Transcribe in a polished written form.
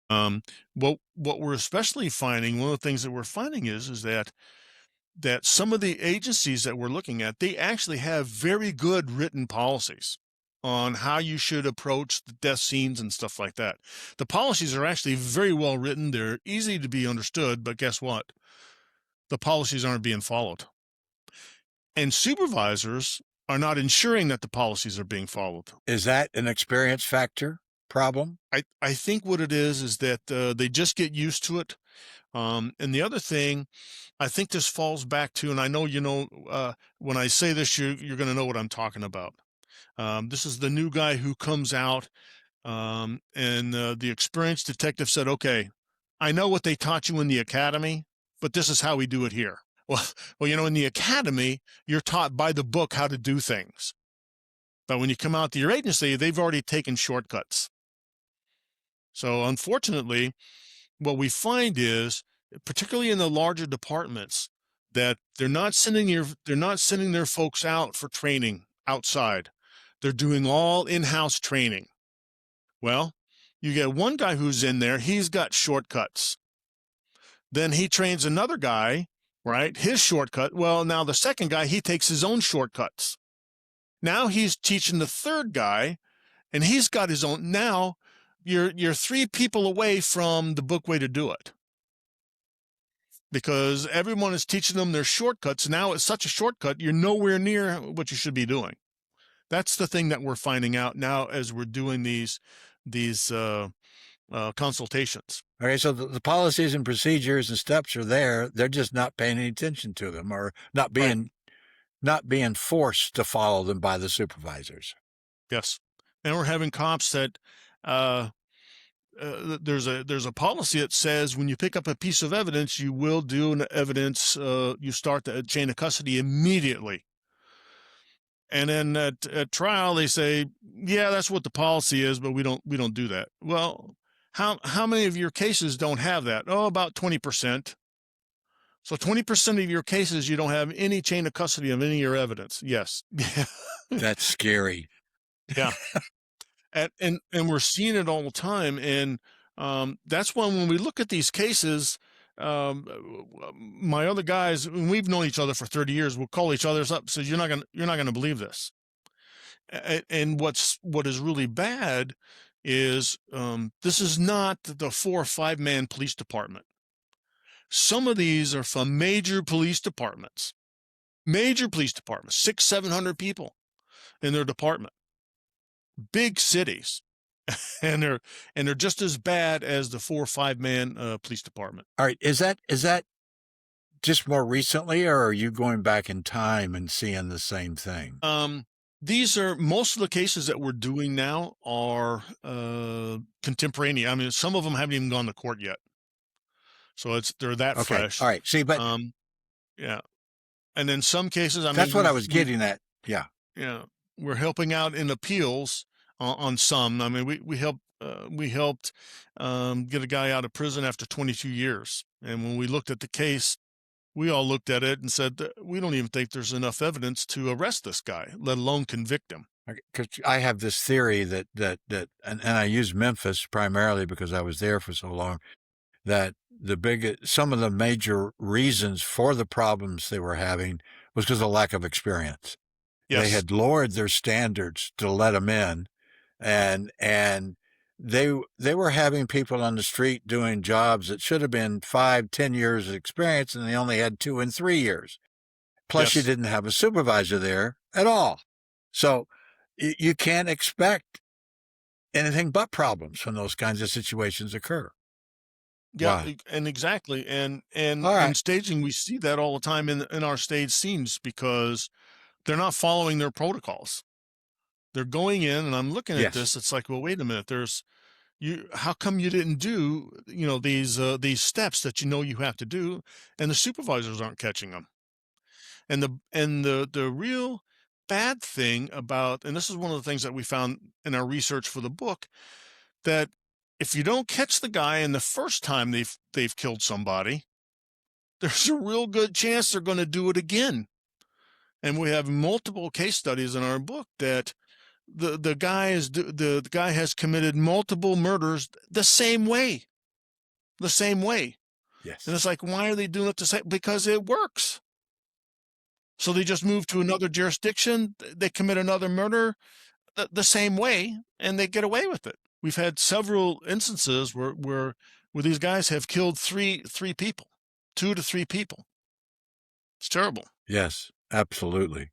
Um, what we're especially finding, one of the things that we're finding is that some of the agencies that we're looking at, they actually have very good written policies on how you should approach the death scenes and stuff like that. The policies are actually very well written. They're easy to be understood, but guess what? The policies aren't being followed. And supervisors are not ensuring that the policies are being followed. Is that an experience factor problem? I think what it is that they just get used to it. And the other thing, I think this falls back to, and I know when I say this, you're going to know what I'm talking about. This is the new guy who comes out, and the experienced detective said, "Okay, I know what they taught you in the academy, but this is how we do it here." Well, in the academy, you're taught by the book how to do things, but when you come out to your agency, they've already taken shortcuts. So unfortunately, what we find is, particularly in the larger departments, that they're not sending their folks out for training outside. They're doing all in-house training. Well, you get one guy who's in there, he's got shortcuts. Then he trains another guy, right? His shortcut. Well, now the second guy, he takes his own shortcuts. Now he's teaching the third guy, and he's got his own. Now you're three people away from the book way to do it, because everyone is teaching them their shortcuts. Now it's such a shortcut, you're nowhere near what you should be doing. That's the thing that we're finding out now as we're doing these consultations. Okay, so the policies and procedures and steps are there. They're just not paying any attention to them, or Right. not being forced to follow them by the supervisors. Yes. And we're having cops that uh, there's a policy that says when you pick up a piece of evidence, you will do an evidence. You start the chain of custody immediately. And then at trial, they say, "Yeah, that's what the policy is, but we don't do that." Well, how many of your cases don't have that? Oh, about 20%. So 20% of your cases, you don't have any chain of custody of any of your evidence. Yes. That's scary. Yeah. And we're seeing it all the time. And that's why when we look at these cases, um, my other guys, we've known each other for 30 years, we'll call each other up and say, you're not gonna believe this. And what is really bad is, this is not the 4 or 5 man police department. Some of these are from major police departments, 600-700 people in their department, big cities. and they're just as bad as the 4 or 5 man police department. All right, is that just more recently, or are you going back in time and seeing the same thing? These are most of the cases that we're doing now are contemporaneous. I mean, some of them haven't even gone to court yet, so they're that Okay, fresh. all right. See, but Yeah, and then some cases, I mean, that's what I was getting at. Yeah. yeah, we're helping out in appeals on some. I mean, we helped get a guy out of prison after 22 years, and when we looked at the case, we all looked at it and said that we don't even think there's enough evidence to arrest this guy, let alone convict him. Because I have this theory and I use Memphis primarily because I was there for so long, that some of the major reasons for the problems they were having was because of lack of experience. They Yes, had lowered their standards to let them in, and they were having people on the street doing jobs that should have been 5-10 years of experience, and they only had 2 and 3 years. Plus, you yes. didn't have a supervisor there at all. So you can't expect anything but problems when those kinds of situations occur. Yeah, Wow. and exactly, and All in right. staging, we see that all the time in our stage scenes because they're not following their protocols. They're going in, and I'm looking at Yes. this. It's like, well, wait a minute. How come you didn't do these steps that you have to do, and the supervisors aren't catching them. And the real bad thing about, and this is one of the things that we found in our research for the book, that if you don't catch the guy in the first time they've killed somebody, there's a real good chance they're going to do it again. And we have multiple case studies in our book that the guy has committed multiple murders the same way. the same way. And Yes. it's like, why are they doing it the same? Because it works. So they just move to another jurisdiction, they commit another murder the same way, and they get away with it. We've had several instances where these guys have killed three people, 2 to 3 people. It's terrible. Yes, absolutely.